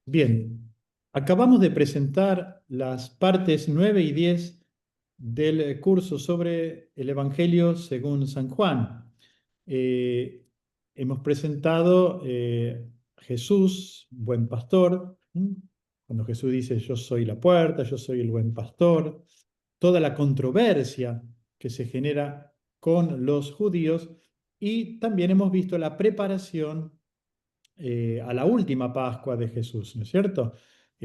Bien, acabamos de presentar las partes 9 y 10 del curso sobre el Evangelio según San Juan. Eh, Hemos presentado Jesús, buen pastor, ¿m? Cuando Jesús dice yo soy la puerta, yo soy el buen pastor, toda la controversia que se genera con los judíos y también hemos visto la preparación a la última Pascua de Jesús, ¿no es cierto?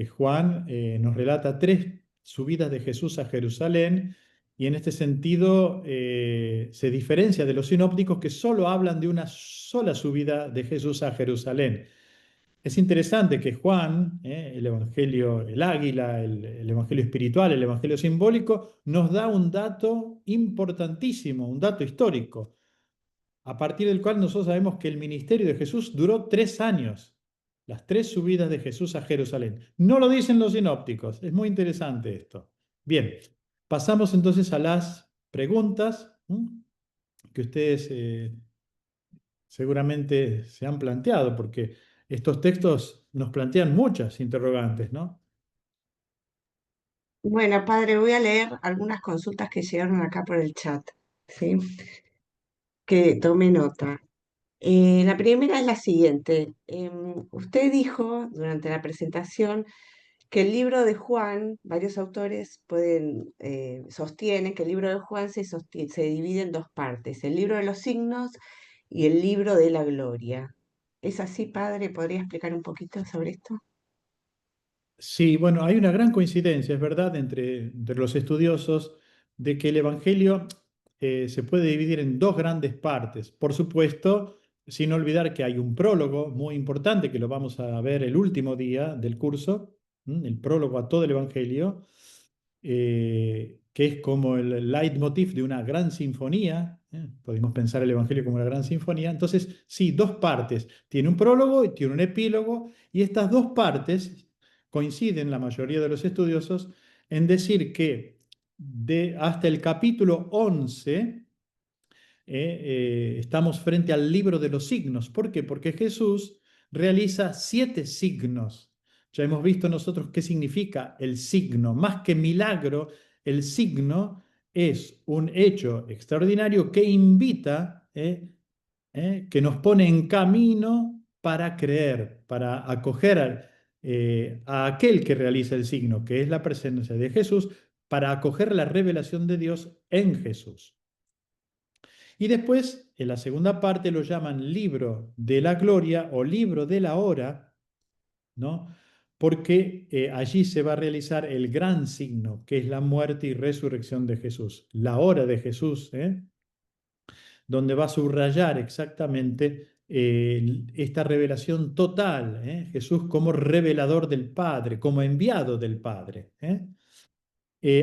Juan nos relata tres subidas de Jesús a Jerusalén y en este sentido se diferencia de los sinópticos que solo hablan de una sola subida de Jesús a Jerusalén. Es interesante que Juan, el Evangelio, el águila, el Evangelio espiritual, el Evangelio simbólico, nos da un dato importantísimo, un dato histórico a partir del cual nosotros sabemos que el ministerio de Jesús duró 3 años, las tres subidas de Jesús a Jerusalén. No lo dicen los sinópticos, es muy interesante esto. Bien, pasamos entonces a las preguntas que ustedes seguramente se han planteado, porque estos textos nos plantean muchas interrogantes, ¿no? Bueno, padre, voy a leer algunas consultas que llegaron acá por el chat, ¿sí? Que tome nota. La primera es la siguiente. Usted dijo durante la presentación que el libro de Juan, varios autores sostienen que el libro de Juan se divide en dos partes, el libro de los signos y el libro de la gloria. ¿Es así, padre? ¿Podría explicar un poquito sobre esto? Sí, bueno, hay una gran coincidencia, es verdad, entre los estudiosos de que el Evangelio se puede dividir en dos grandes partes. Por supuesto, sin olvidar que hay un prólogo muy importante que lo vamos a ver el último día del curso, el prólogo a todo el Evangelio, que es como el leitmotiv de una gran sinfonía. Podemos pensar el Evangelio como una gran sinfonía. Entonces, sí, dos partes. Tiene un prólogo y tiene un epílogo, y estas dos partes coinciden la mayoría de los estudiosos en decir que hasta el capítulo 11 estamos frente al libro de los signos. ¿Por qué? Porque Jesús realiza 7 signos. Ya hemos visto nosotros qué significa el signo. Más que milagro, el signo es un hecho extraordinario que invita, que nos pone en camino para creer, para acoger a aquel que realiza el signo, que es la presencia de Jesús, para acoger la revelación de Dios en Jesús. Y después, en la segunda parte, lo llaman libro de la gloria o libro de la hora, ¿no? Porque allí se va a realizar el gran signo, que es la muerte y resurrección de Jesús, la hora de Jesús, donde va a subrayar exactamente esta revelación total, Jesús como revelador del Padre, como enviado del Padre.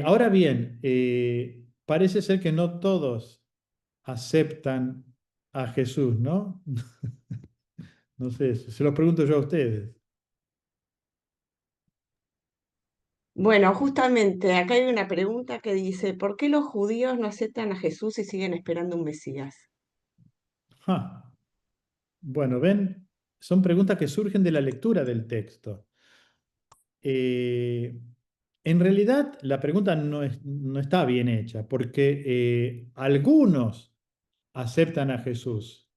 Ahora bien, parece ser que no todos aceptan a Jesús, ¿no? No sé, se lo pregunto yo a ustedes. Bueno, justamente acá hay una pregunta que dice, ¿por qué los judíos no aceptan a Jesús y siguen esperando un Mesías? Ja. Bueno, ven, son preguntas que surgen de la lectura del texto. Eh, en realidad, la pregunta no está bien hecha, porque algunos aceptan a Jesús,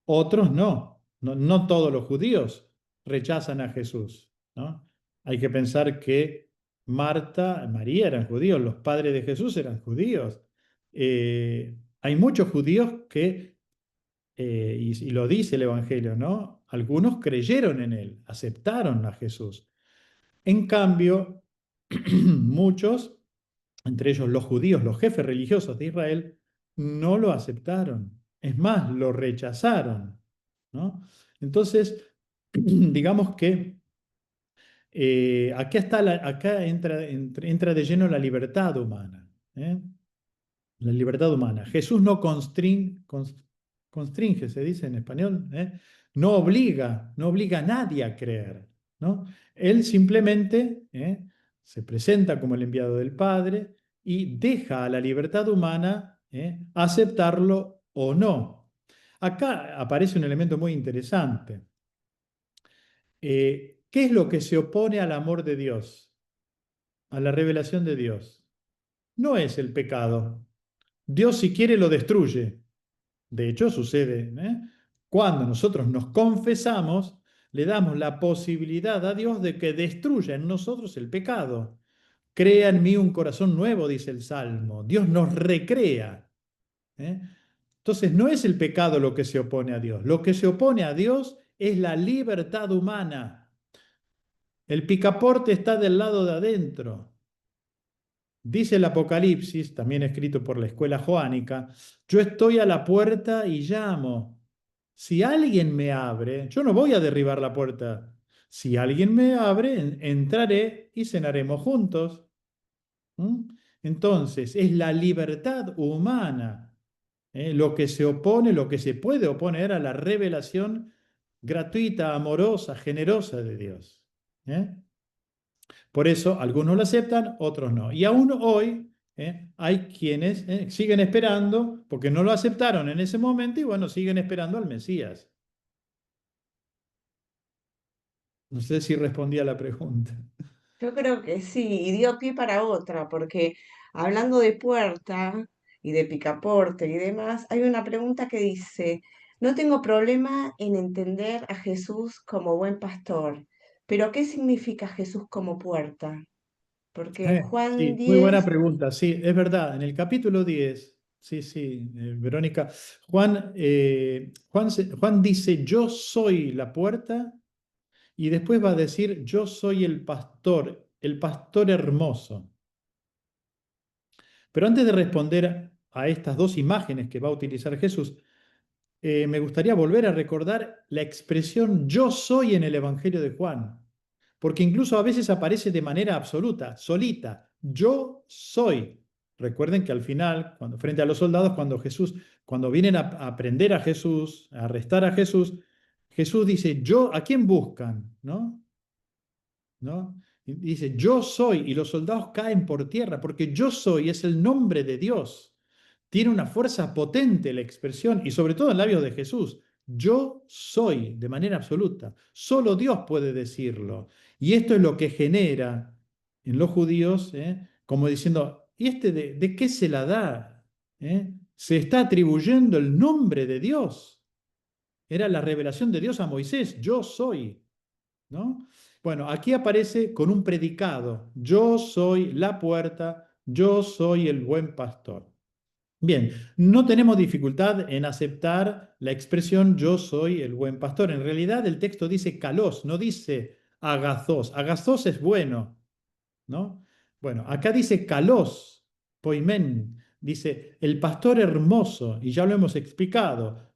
otros no. No todos los judíos rechazan a Jesús, ¿no? Hay que pensar que María eran judíos, los padres de Jesús eran judíos. Hay muchos judíos que, y lo dice el Evangelio, ¿no? Algunos creyeron en él, aceptaron a Jesús. En cambio, muchos, entre ellos los judíos, los jefes religiosos de Israel, no lo aceptaron. Es más, lo rechazaron, ¿no? Entonces, digamos que acá entra de lleno la libertad humana. ¿Eh? La libertad humana. Jesús no constringe, se dice en español, no obliga a nadie a creer, ¿no? Él simplemente se presenta como el enviado del Padre y deja a la libertad humana aceptarlo o no. Acá aparece un elemento muy interesante. ¿Qué es lo que se opone al amor de Dios, a la revelación de Dios? No es el pecado. Dios si quiere lo destruye. De hecho, sucede, ¿eh? Cuando nosotros nos confesamos, le damos la posibilidad a Dios de que destruya en nosotros el pecado. Crea en mí un corazón nuevo, dice el Salmo. Dios nos recrea. ¿Eh? Entonces, no es el pecado lo que se opone a Dios. Lo que se opone a Dios es la libertad humana. El picaporte está del lado de adentro. Dice el Apocalipsis, también escrito por la escuela joánica, yo estoy a la puerta y llamo. Si alguien me abre, yo no voy a derribar la puerta. Si alguien me abre, entraré y cenaremos juntos. ¿Mm? Entonces, es la libertad humana, lo que se opone, lo que se puede oponer a la revelación gratuita, amorosa, generosa de Dios. ¿Eh? Por eso algunos lo aceptan, otros no. Y aún hoy hay quienes siguen esperando, porque no lo aceptaron en ese momento y bueno, siguen esperando al Mesías. No sé si respondí a la pregunta. Yo creo que sí, y dio pie para otra, porque hablando de puerta y de picaporte y demás, hay una pregunta que dice, no tengo problema en entender a Jesús como buen pastor, pero ¿qué significa Jesús como puerta? Porque en Juan Sí, muy buena 10, pregunta. Sí, es verdad. En el capítulo 10, sí, sí, Verónica, Juan dice, yo soy la puerta, y después va a decir, yo soy el pastor hermoso. Pero antes de responder a estas dos imágenes que va a utilizar Jesús, me gustaría volver a recordar la expresión yo soy en el Evangelio de Juan, porque incluso a veces aparece de manera absoluta, solita, yo soy. Recuerden que al final, cuando frente a los soldados, cuando vienen a prender a Jesús, a arrestar a Jesús, Jesús dice, yo, ¿a quién buscan? ¿No? ¿No? Y dice, yo soy, y los soldados caen por tierra, porque yo soy es el nombre de Dios. Tiene una fuerza potente la expresión, y sobre todo en labios de Jesús. Yo soy, de manera absoluta. Solo Dios puede decirlo. Y esto es lo que genera en los judíos, como diciendo, ¿y este de qué se la da? Se está atribuyendo el nombre de Dios. Era la revelación de Dios a Moisés, yo soy. ¿No? Bueno, aquí aparece con un predicado, yo soy la puerta, yo soy el buen pastor. Bien, no tenemos dificultad en aceptar la expresión yo soy el buen pastor. En realidad el texto dice kalos, no dice agazos. Agazos es bueno, ¿no? Bueno, acá dice kalos, poimen, dice el pastor hermoso, y ya lo hemos explicado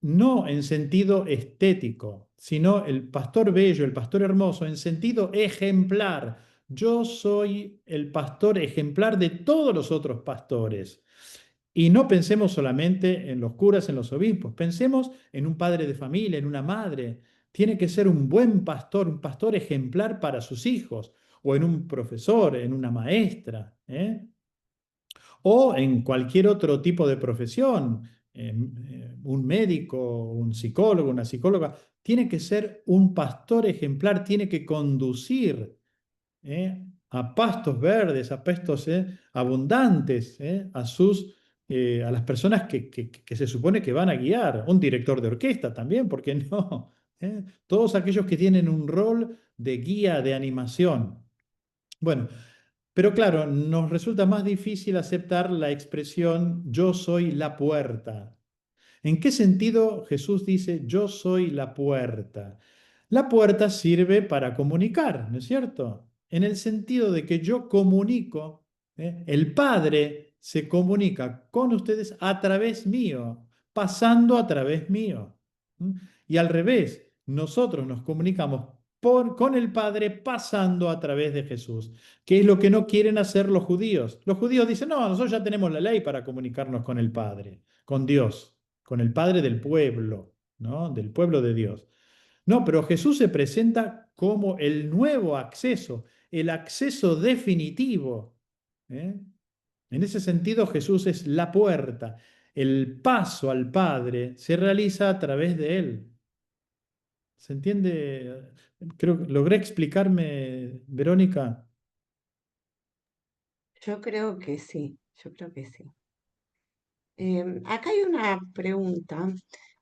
no en sentido estético, sino el pastor bello, el pastor hermoso, en sentido ejemplar. Yo soy el pastor ejemplar de todos los otros pastores. Y no pensemos solamente en los curas, en los obispos, pensemos en un padre de familia, en una madre. Tiene que ser un buen pastor, un pastor ejemplar para sus hijos, o en un profesor, en una maestra. O en cualquier otro tipo de profesión, un médico, un psicólogo, una psicóloga, tiene que ser un pastor ejemplar, tiene que conducir a pastos verdes, a pastos abundantes, a las personas que se supone que van a guiar, un director de orquesta también, ¿por qué no? Todos aquellos que tienen un rol de guía, de animación. Bueno, pero claro, nos resulta más difícil aceptar la expresión yo soy la puerta. ¿En qué sentido Jesús dice yo soy la puerta? La puerta sirve para comunicar, ¿no es cierto? En el sentido de que yo comunico, el Padre se comunica con ustedes a través mío, pasando a través mío. ¿Mm? Y al revés, nosotros nos comunicamos con el Padre pasando a través de Jesús, que es lo que no quieren hacer los judíos. Los judíos dicen, no, nosotros ya tenemos la ley para comunicarnos con el Padre, con Dios, con el Padre del pueblo, ¿no? Del pueblo de Dios. No, pero Jesús se presenta como el nuevo acceso, el acceso definitivo. ¿eh? En ese sentido, Jesús es la puerta. El paso al Padre se realiza a través de Él. ¿Se entiende? Creo que logré explicarme, Verónica. Yo creo que sí, yo creo que sí. Acá hay una pregunta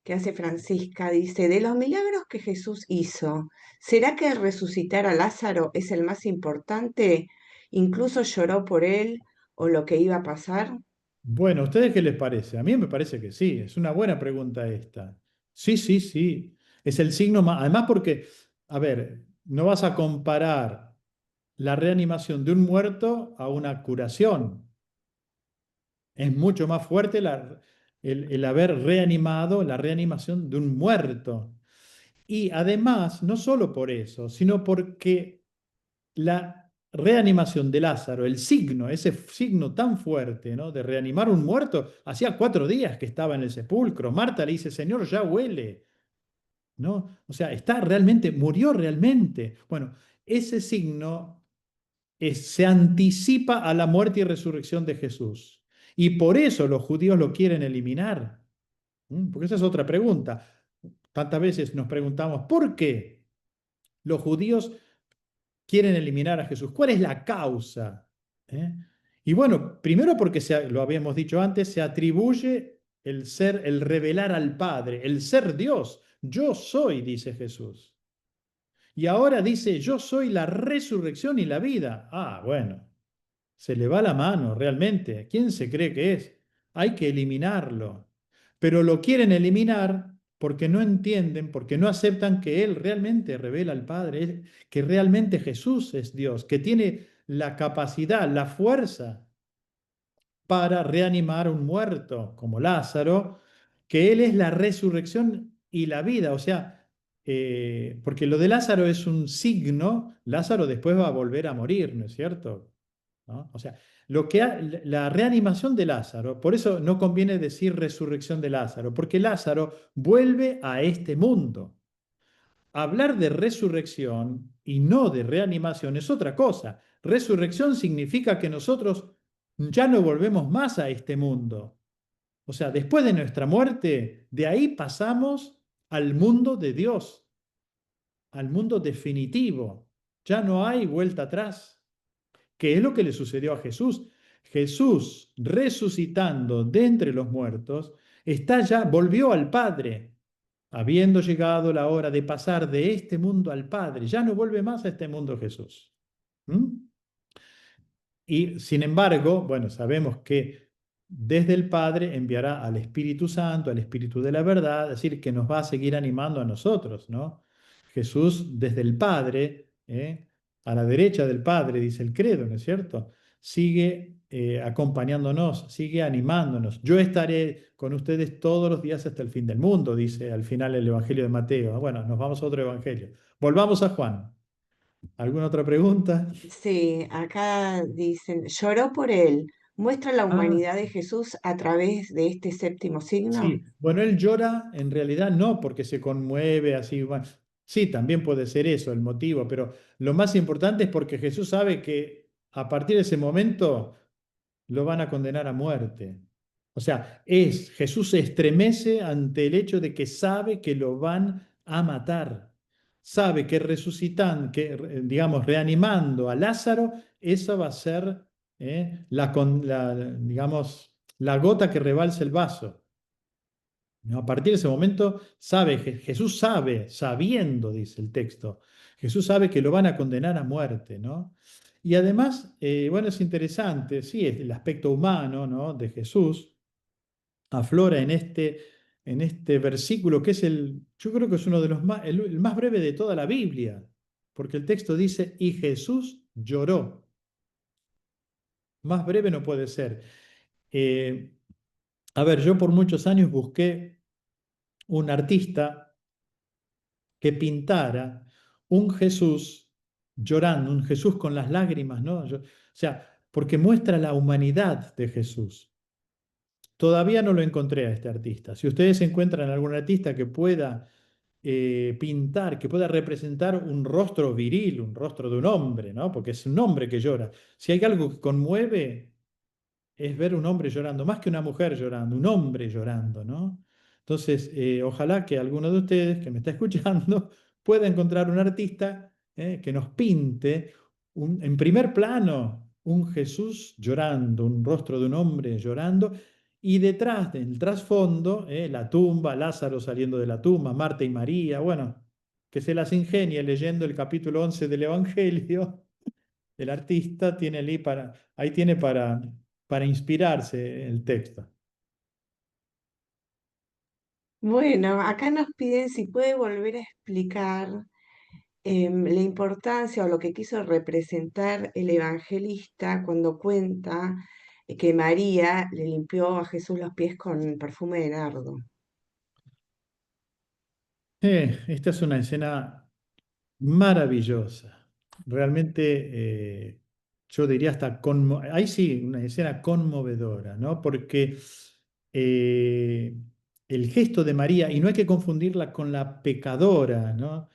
que hace Francisca. Dice, de los milagros que Jesús hizo, ¿será que resucitar a Lázaro es el más importante? ¿Incluso lloró por él o lo que iba a pasar? Bueno, ¿a ustedes qué les parece? A mí me parece que sí, es una buena pregunta esta. Sí, sí, sí. Es el signo más. Además, porque, a ver, no vas a comparar la reanimación de un muerto a una curación. Es mucho más fuerte el haber reanimado, la reanimación de un muerto. Y además, no solo por eso, sino porque la reanimación de Lázaro, el signo, ese signo tan fuerte, ¿no? De reanimar un muerto, hacía 4 días que estaba en el sepulcro. Marta le dice, Señor, ya huele, ¿no? O sea, está realmente, murió realmente. Bueno, ese signo se anticipa a la muerte y resurrección de Jesús. Y por eso los judíos lo quieren eliminar. Porque esa es otra pregunta. Tantas veces nos preguntamos, ¿por qué los judíos quieren eliminar a Jesús? ¿Cuál es la causa? ¿Eh? Y bueno, primero porque lo habíamos dicho antes, se atribuye el ser, el revelar al Padre, el ser Dios. Yo soy, dice Jesús. Y ahora dice, yo soy la resurrección y la vida. Ah, bueno, se le va la mano realmente. ¿Quién se cree que es? Hay que eliminarlo. Pero lo quieren eliminar porque no entienden, porque no aceptan que Él realmente revela al Padre, que realmente Jesús es Dios, que tiene la capacidad, la fuerza para reanimar a un muerto como Lázaro, que Él es la resurrección y la vida. O sea, porque lo de Lázaro es un signo, Lázaro después va a volver a morir, ¿no es cierto? ¿No? O sea, la reanimación de Lázaro, por eso no conviene decir resurrección de Lázaro, porque Lázaro vuelve a este mundo. Hablar de resurrección y no de reanimación es otra cosa. Resurrección significa que nosotros ya no volvemos más a este mundo. O sea, después de nuestra muerte, de ahí pasamos al mundo de Dios, al mundo definitivo. Ya no hay vuelta atrás. ¿Qué es lo que le sucedió a Jesús? Jesús, resucitando de entre los muertos, está ya, volvió al Padre, habiendo llegado la hora de pasar de este mundo al Padre. Ya no vuelve más a este mundo Jesús. ¿Mm? Y sin embargo, bueno, sabemos que desde el Padre enviará al Espíritu Santo, al Espíritu de la verdad, es decir, que nos va a seguir animando a nosotros, ¿no? Jesús desde el Padre, a la derecha del Padre, dice el credo, ¿no es cierto? Sigue acompañándonos, sigue animándonos. Yo estaré con ustedes todos los días hasta el fin del mundo, dice al final el Evangelio de Mateo. Bueno, nos vamos a otro Evangelio. Volvamos a Juan. ¿Alguna otra pregunta? Sí, acá dicen, lloró por él. ¿Muestra la Ah, humanidad de Jesús a través de este séptimo signo? sí, bueno, él llora en realidad no porque se conmueve así, bueno, sí, también puede ser eso el motivo, pero lo más importante es porque Jesús sabe que a partir de ese momento lo van a condenar a muerte. O sea, Jesús se estremece ante el hecho de que sabe que lo van a matar. Sabe que resucitan, que digamos, reanimando a Lázaro, esa va a ser digamos, la gota que rebalsa el vaso. ¿No? A partir de ese momento sabe, Jesús sabe, sabiendo, dice el texto, Jesús sabe que lo van a condenar a muerte, ¿no? Y además, bueno, es interesante, sí, es el aspecto humano, ¿no? De Jesús aflora en este versículo que es yo creo que es uno de los más, el más breve de toda la Biblia, porque el texto dice, y Jesús lloró. Más breve no puede ser. Eh, a ver, yo por muchos años busqué un artista que pintara un Jesús llorando, un Jesús con las lágrimas, ¿no? O sea, porque muestra la humanidad de Jesús. Todavía no lo encontré a este artista. Si ustedes encuentran algún artista que pueda pintar, que pueda representar un rostro viril, un rostro de un hombre, ¿no? Porque es un hombre que llora. Si hay algo que conmueve, es ver un hombre llorando, más que una mujer llorando, un hombre llorando, ¿no? Entonces, ojalá que alguno de ustedes que me está escuchando pueda encontrar un artista que nos pinte en primer plano un Jesús llorando, un rostro de un hombre llorando, y detrás del trasfondo, la tumba, Lázaro saliendo de la tumba, Marta y María, bueno, que se las ingenie leyendo el capítulo 11 del Evangelio. El artista tiene ahí tiene para inspirarse el texto. Bueno, acá nos piden si puede volver a explicar la importancia o lo que quiso representar el evangelista cuando cuenta que María le limpió a Jesús los pies con perfume de nardo. Esta es una escena maravillosa. Realmente, yo diría hasta ahí sí, una escena conmovedora, ¿no? Porque eh, el gesto de María, y no hay que confundirla con la pecadora, ¿no?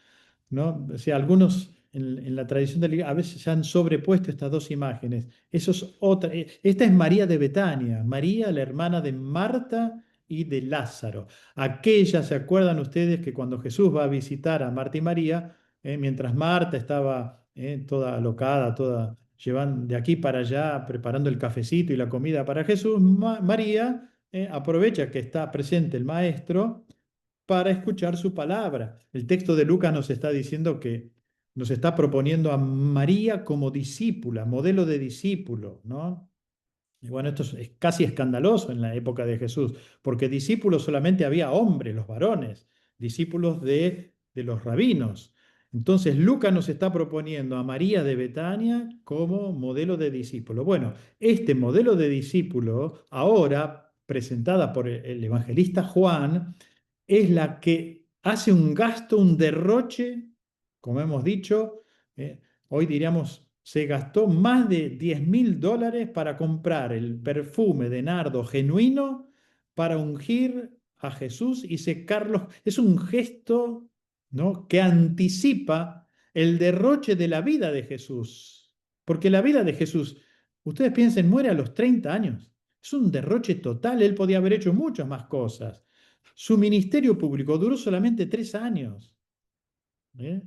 ¿No? O sea, algunos en la tradición de la iglesia a veces se han sobrepuesto estas dos imágenes. Eso es otra. Esta es María de Betania, María, la hermana de Marta y de Lázaro. Aquella, ¿se acuerdan ustedes que cuando Jesús va a visitar a Marta y María, mientras Marta estaba toda alocada, toda llevando de aquí para allá, preparando el cafecito y la comida para Jesús, María aprovecha que está presente el maestro para escuchar su palabra. El texto de Lucas nos está diciendo que nos está proponiendo a María como discípula, modelo de discípulo, ¿no? Y bueno, esto es casi escandaloso en la época de Jesús, porque discípulos solamente había hombres, los varones, discípulos de los rabinos. Entonces Lucas nos está proponiendo a María de Betania como modelo de discípulo. Bueno, este modelo de discípulo, ahora presentada por el evangelista Juan, es la que hace un gasto, un derroche, como hemos dicho, hoy diríamos, se gastó más de $10.000 para comprar el perfume de nardo genuino para ungir a Jesús y secarlos. Es un gesto, ¿no?, que anticipa el derroche de la vida de Jesús. Porque la vida de Jesús, ustedes piensen, muere a los 30 años. Es un derroche total. Él podía haber hecho muchas más cosas. Su ministerio público duró solamente 3 años. ¿Eh?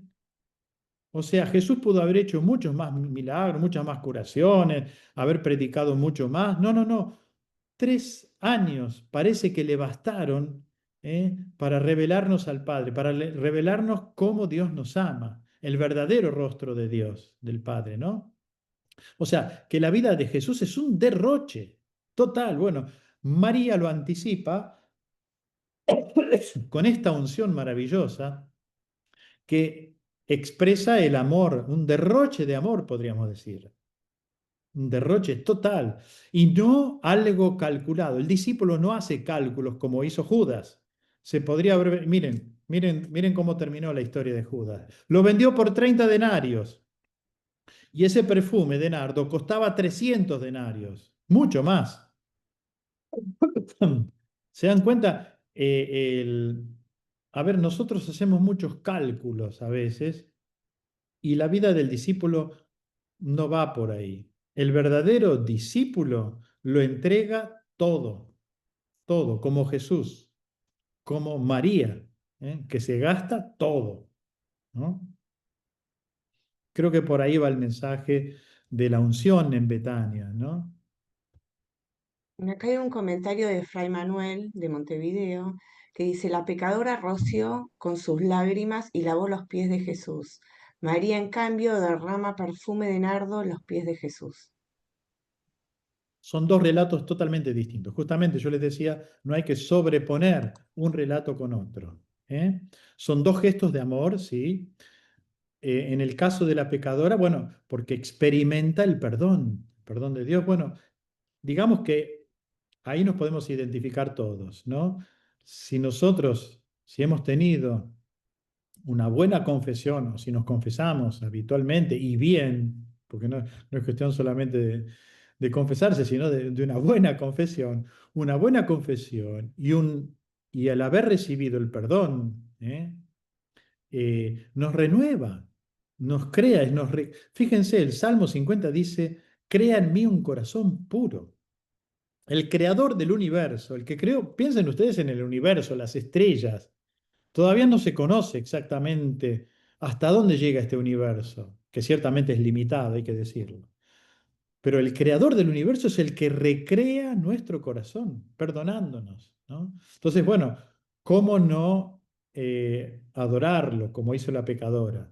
O sea, Jesús pudo haber hecho muchos más milagros, muchas más curaciones, haber predicado mucho más. No, no, no. 3 años parece que le bastaron para revelarnos al Padre, para revelarnos cómo Dios nos ama, el verdadero rostro de Dios, del Padre, ¿no? O sea, que la vida de Jesús es un derroche total. Bueno, María lo anticipa con esta unción maravillosa que expresa el amor, un derroche de amor, podríamos decir, un derroche total y no algo calculado. El discípulo no hace cálculos como hizo Judas. Se podría haber, miren, miren, miren cómo terminó la historia de Judas. Lo vendió por 30 denarios y ese perfume de nardo costaba 300 denarios, mucho más. ¿Se dan cuenta? A ver, nosotros hacemos muchos cálculos a veces y la vida del discípulo no va por ahí. El verdadero discípulo lo entrega todo, todo, como Jesús, como María, que se gasta todo, ¿no? Creo que por ahí va el mensaje de la unción en Betania, ¿no? Acá hay un comentario de Fray Manuel de Montevideo que dice, la pecadora roció con sus lágrimas y lavó los pies de Jesús. María, en cambio, derrama perfume de nardo en los pies de Jesús. Son dos relatos totalmente distintos. Justamente yo les decía, no hay que sobreponer un relato con otro. ¿Eh? Son dos gestos de amor, sí. En el caso de la pecadora, bueno, porque experimenta el perdón de Dios. Bueno, digamos que ahí nos podemos identificar todos, ¿no? Si nosotros, si hemos tenido una buena confesión, o si nos confesamos habitualmente y bien, porque no es cuestión solamente de confesarse, sino de una buena confesión y al haber recibido el perdón, nos renueva, nos crea, fíjense, el Salmo 50 dice, crea en mí un corazón puro. El creador del universo, el que creó, piensen ustedes en el universo, las estrellas, todavía no se conoce exactamente, ¿hasta dónde llega este universo? Que ciertamente es limitado, hay que decirlo. Pero el creador del universo es el que recrea nuestro corazón, perdonándonos, ¿no? Entonces, bueno, ¿cómo no adorarlo como hizo la pecadora?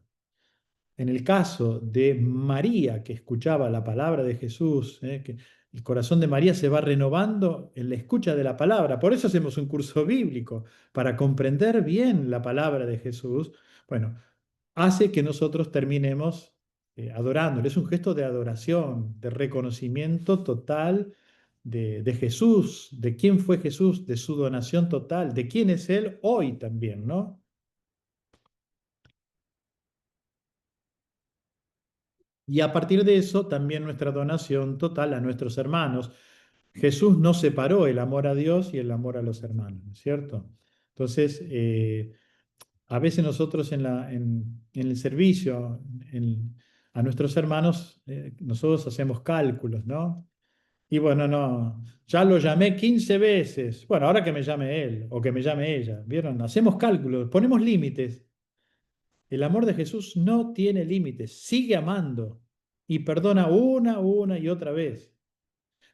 En el caso de María, que escuchaba la palabra de Jesús, que el corazón de María se va renovando en la escucha de la palabra. Por eso hacemos un curso bíblico, para comprender bien la palabra de Jesús. Bueno, hace que nosotros terminemos adorándole. Es un gesto de adoración, de reconocimiento total de Jesús, de quién fue Jesús, de su donación total, de quién es Él hoy también, ¿no? Y a partir de eso, también nuestra donación total a nuestros hermanos. Jesús no separó el amor a Dios y el amor a los hermanos, ¿no es cierto? Entonces, a veces nosotros en el servicio a nuestros hermanos, nosotros hacemos cálculos, ¿no? Y bueno, no, ya lo llamé 15 veces. Bueno, ahora que me llame él o que me llame ella, ¿vieron? Hacemos cálculos, ponemos límites. El amor de Jesús no tiene límites, sigue amando y perdona una y otra vez.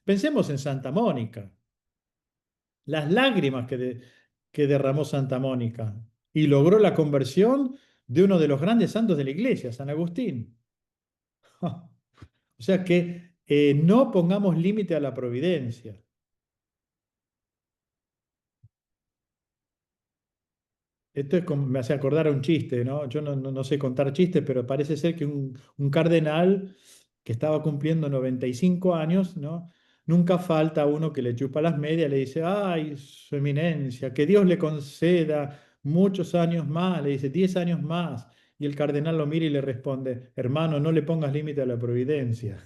Pensemos en Santa Mónica, las lágrimas que derramó Santa Mónica y logró la conversión de uno de los grandes santos de la iglesia, San Agustín. O sea que no pongamos límite a la providencia. Esto me hace acordar a un chiste, ¿no? Yo no sé contar chistes, pero parece ser que un cardenal que estaba cumpliendo 95 años, ¿no? Nunca falta uno que le chupa las medias, le dice, ay, su eminencia, que Dios le conceda muchos años más, le dice, 10 años más. Y el cardenal lo mira y le responde, hermano, no le pongas límite a la providencia.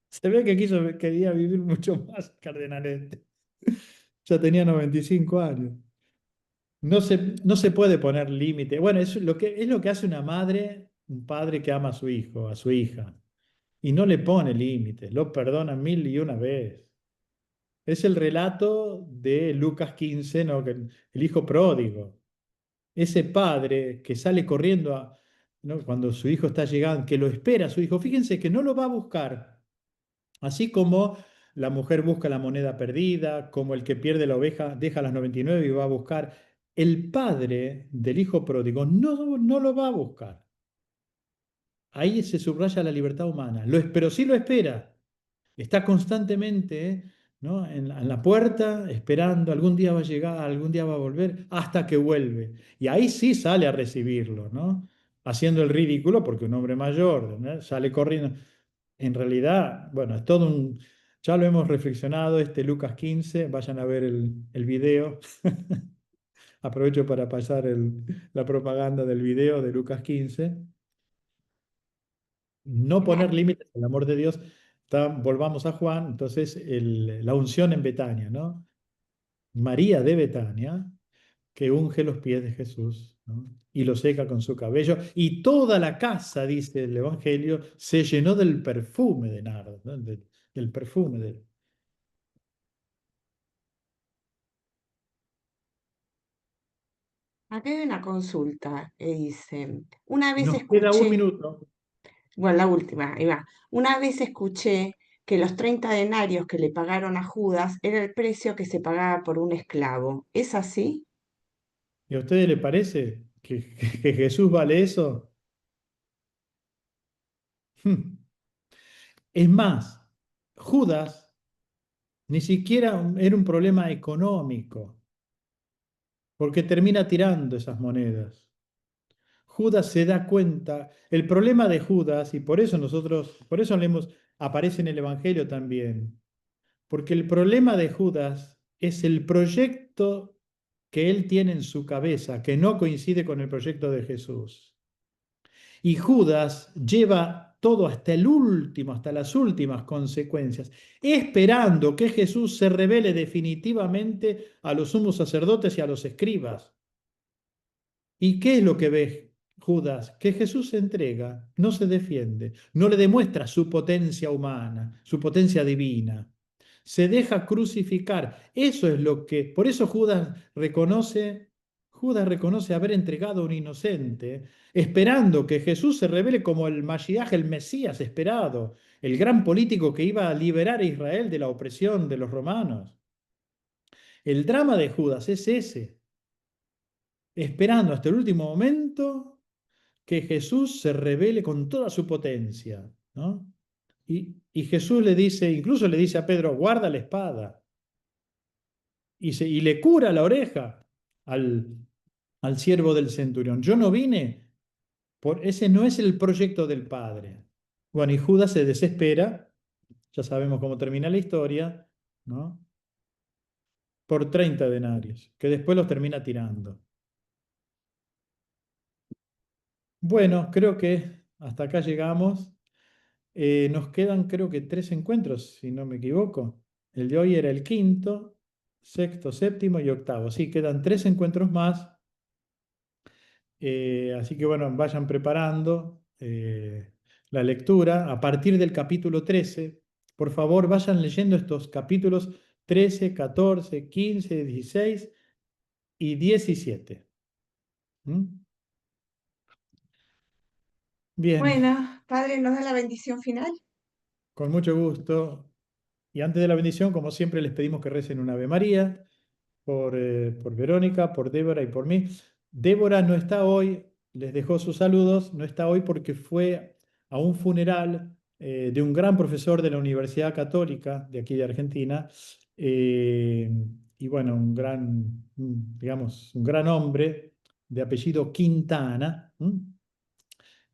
Se ve que quería vivir mucho más, cardenalete. Ya tenía 95 años. No se puede poner límite. Bueno, es lo que hace una madre, un padre que ama a su hijo, a su hija, y no le pone límites, lo perdona mil y una vez. Es el relato de Lucas 15, ¿no? Que el hijo pródigo, ese padre que sale corriendo ¿no? Cuando su hijo está llegando, que lo espera a su hijo. Fíjense que no lo va a buscar. Así como la mujer busca la moneda perdida, como el que pierde la oveja deja las 99 y va a buscar, el padre del hijo pródigo no lo va a buscar. Ahí se subraya la libertad humana. Pero sí lo espera. Está constantemente, ¿no? en la puerta, esperando, algún día va a llegar, algún día va a volver, hasta que vuelve. Y ahí sí sale a recibirlo, ¿no? Haciendo el ridículo, porque un hombre mayor, ¿no? Sale corriendo. En realidad, bueno, es todo ya lo hemos reflexionado, Lucas 15, vayan a ver el video. Aprovecho para pasar la propaganda del video de Lucas 15. No poner límites al amor de Dios. Volvamos a Juan, entonces la unción en Betania, ¿no? María de Betania, que unge los pies de Jesús, ¿no? Y lo seca con su cabello, y toda la casa, dice el Evangelio, se llenó del perfume de nardo, ¿no? Del perfume de... Acá hay una consulta que dice, una vez Nos queda un escuché, minuto. bueno, la última, ahí va, una vez escuché que los 30 denarios que le pagaron a Judas era el precio que se pagaba por un esclavo. ¿Es así? ¿Y a ustedes les parece que Jesús vale eso? Es más, Judas ni siquiera era un problema económico, porque termina tirando esas monedas. Judas se da cuenta, el problema de Judas, y por eso leemos, aparece en el Evangelio también, porque el problema de Judas es el proyecto que él tiene en su cabeza, que no coincide con el proyecto de Jesús. Y Judas lleva todo hasta el último, hasta las últimas consecuencias, esperando que Jesús se revele definitivamente a los sumos sacerdotes y a los escribas. ¿Y qué es lo que ve Judas? Que Jesús se entrega, no se defiende, no le demuestra su potencia humana, su potencia divina. Se deja crucificar. Eso es lo que, por eso Judas reconoce Judas reconoce haber entregado a un inocente, esperando que Jesús se revele como el Mashiach, el Mesías esperado, el gran político que iba a liberar a Israel de la opresión de los romanos. El drama de Judas es ese, esperando hasta el último momento que Jesús se revele con toda su potencia, ¿no? Y Jesús le dice, incluso le dice a Pedro, guarda la espada, y le cura la oreja al, al siervo del centurión. Yo no vine, ese no es el proyecto del Padre. Bueno, y Judas se desespera, ya sabemos cómo termina la historia, ¿no? Por 30 denarios, que después los termina tirando. Bueno, creo que hasta acá llegamos. Nos quedan creo que 3 encuentros, si no me equivoco. El de hoy era el quinto, sexto, séptimo y octavo. Sí, quedan 3 encuentros más. Así que bueno, vayan preparando la lectura a partir del capítulo 13. Por favor, vayan leyendo estos capítulos 13, 14, 15, 16 y 17. ¿Mm? Bien, Bueno, Padre, ¿nos da la bendición final? con mucho gusto. Y antes de la bendición, como siempre, les pedimos que recen un Ave María por Verónica, por Débora y por mí. Débora no está hoy, les dejó sus saludos, no está hoy porque fue a un funeral de un gran profesor de la Universidad Católica de aquí de Argentina. eh, y bueno, digamos, un gran hombre de apellido Quintana.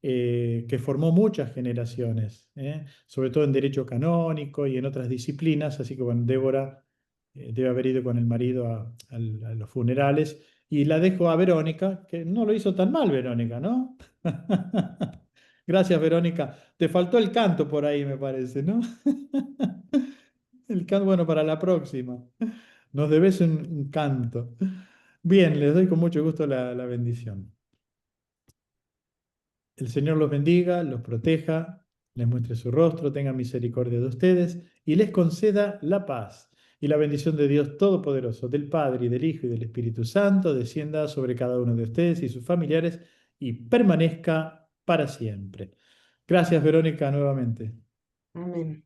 Que formó muchas generaciones, sobre todo en derecho canónico y en otras disciplinas. Así que, bueno, Débora debe haber ido con el marido a los funerales y la dejo a Verónica, que no lo hizo tan mal, Verónica, ¿no? Gracias, Verónica. Te faltó el canto por ahí, me parece, ¿no? El canto, bueno, para la próxima. Nos debes un canto. Bien, les doy con mucho gusto la bendición. El Señor los bendiga, los proteja, les muestre su rostro, tenga misericordia de ustedes y les conceda la paz. Y la bendición de Dios Todopoderoso, del Padre y del Hijo y del Espíritu Santo, descienda sobre cada uno de ustedes y sus familiares y permanezca para siempre. Gracias, Verónica, nuevamente. Amén.